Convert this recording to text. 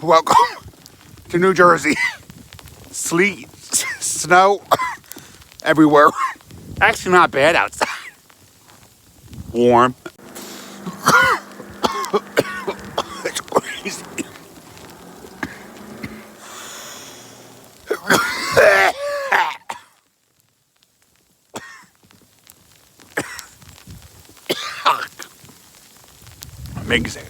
Welcome to New Jersey. Sleet, snow, everywhere. Actually not bad outside. Warm. It's crazy. Amazing.